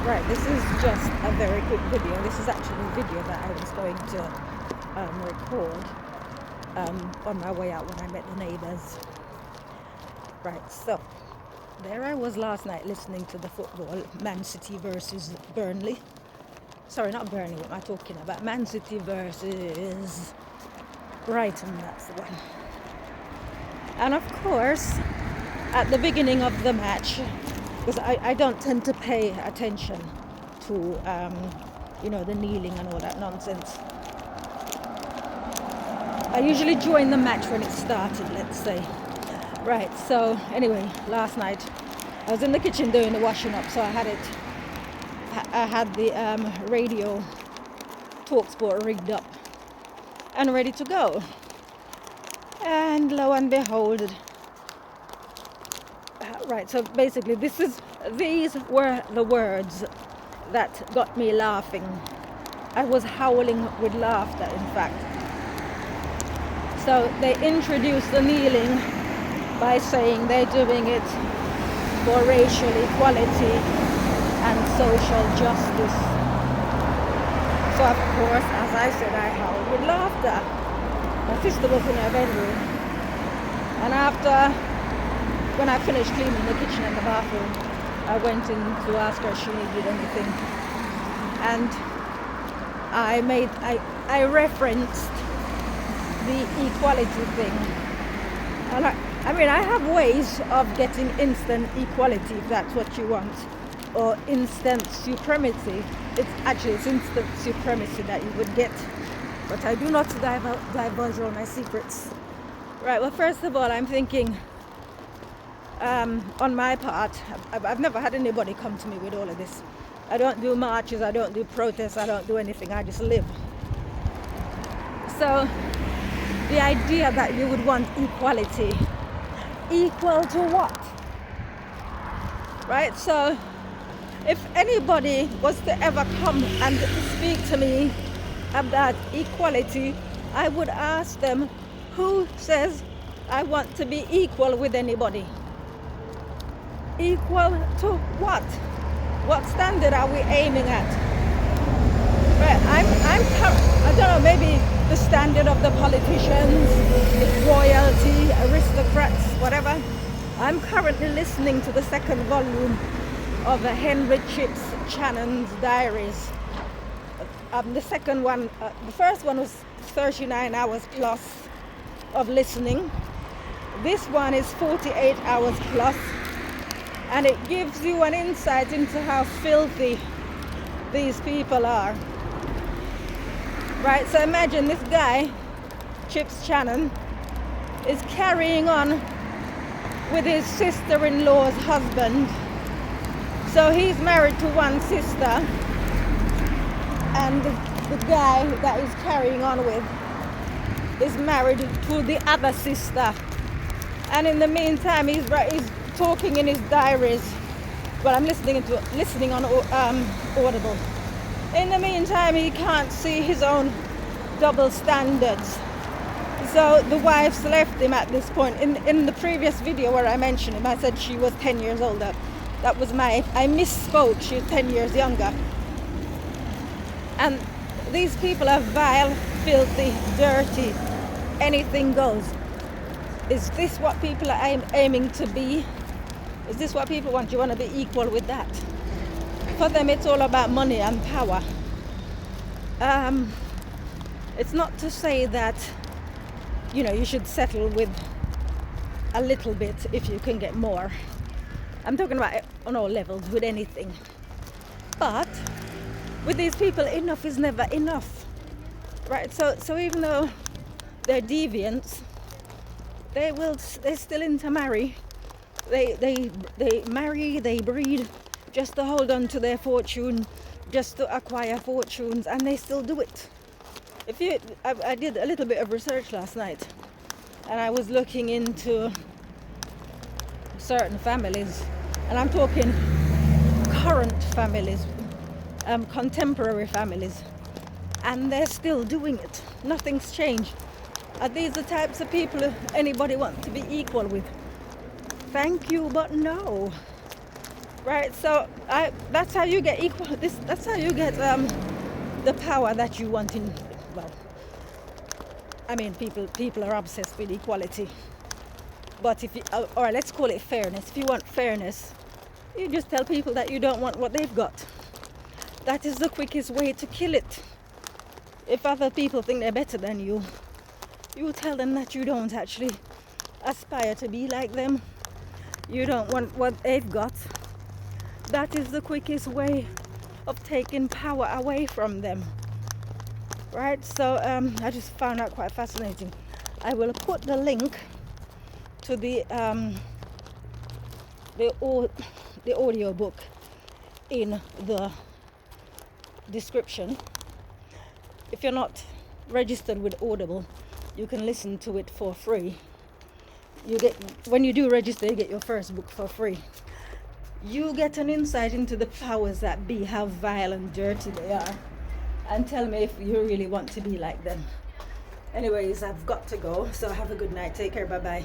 Right, this is just a very quick video. This is actually a video that I was going to record on my way out when I met the neighbors. Right, so there I was last night listening to the football, Man City versus Burnley. Sorry, not Burnley, what am I talking about? Man City versus Brighton, that's the one. And of course, at the beginning of the match, because I don't tend to pay attention to, the kneeling and all that nonsense. I usually join the match when it started, let's say. Right, so anyway, last night I was in the kitchen doing the washing up, so I had the radio TalkSport rigged up and ready to go. And lo and behold, right, so basically these were the words that got me laughing. I was howling with laughter, in fact. So they introduced the kneeling by saying they're doing it for racial equality and social justice. So of course, as I said, I howled with laughter. My sister was in her bedroom, and when I finished cleaning the kitchen and the bathroom, I went in to ask her if she needed anything, and I referenced the equality thing. And I have ways of getting instant equality, if that's what you want, or instant supremacy. It's instant supremacy that you would get, but I do not divulge all my secrets. Right, well, first of all, I'm thinking, on my part, I've never had anybody come to me with all of this. I don't do marches, I don't do protests, I don't do anything, I just live. So the idea that you would want equality, equal to what? Right, so if anybody was to ever come and speak to me about equality, I would ask them, who says I want to be equal with anybody? Equal to what? What standard are we aiming at? Right, I don't know, maybe the standard of the politicians, royalty, aristocrats, whatever. I'm currently listening to the second volume of Henry Chips Channon's diaries. The first one was 39 hours plus of listening. This one is 48 hours plus, and it gives you an insight into how filthy these people are. Right, so imagine this guy, Chips Channon, is carrying on with his sister-in-law's husband. So he's married to one sister, and the guy that he's carrying on with is married to the other sister. And in the meantime, he's talking in his diaries. Well, I'm listening on Audible. In the meantime, he can't see his own double standards. So the wife's left him at this point. In the previous video where I mentioned him, I said she was 10 years older. That was I misspoke, she was 10 years younger. And these people are vile, filthy, dirty, anything goes. Is this what people are aiming to be? Is this what people want? You want to be equal with that? For them, it's all about money and power. It's not to say that, you should settle with a little bit if you can get more. I'm talking about it on all levels with anything. But with these people, enough is never enough. Right? So even though they're deviants, they're still intermarry. They marry, they breed, just to hold on to their fortune, just to acquire fortunes, and they still do it. I did a little bit of research last night, and I was looking into certain families, and I'm talking current families, contemporary families, and they're still doing it. Nothing's changed. Are these the types of people anybody wants to be equal with? Thank you, but no. right? So that's how you get equal. That's how you get the power that you want in. Well, I mean, people are obsessed with equality, but if you, or let's call it fairness. If you want fairness, you just tell people that you don't want what they've got. That is the quickest way to kill it. If other people think they're better than you, you tell them that you don't actually aspire to be like them. You don't want what they've got. That is the quickest way of taking power away from them. Right? So I just found that quite fascinating. I will put the link to the audio book in the description. If you're not registered with Audible, you can listen to it for free. You get, when you do register, you get your first book for free. You get an insight into the powers that be, how vile and dirty they are, and tell me if you really want to be like them. Anyways, I've got to go, so have a good night. Take care. Bye bye.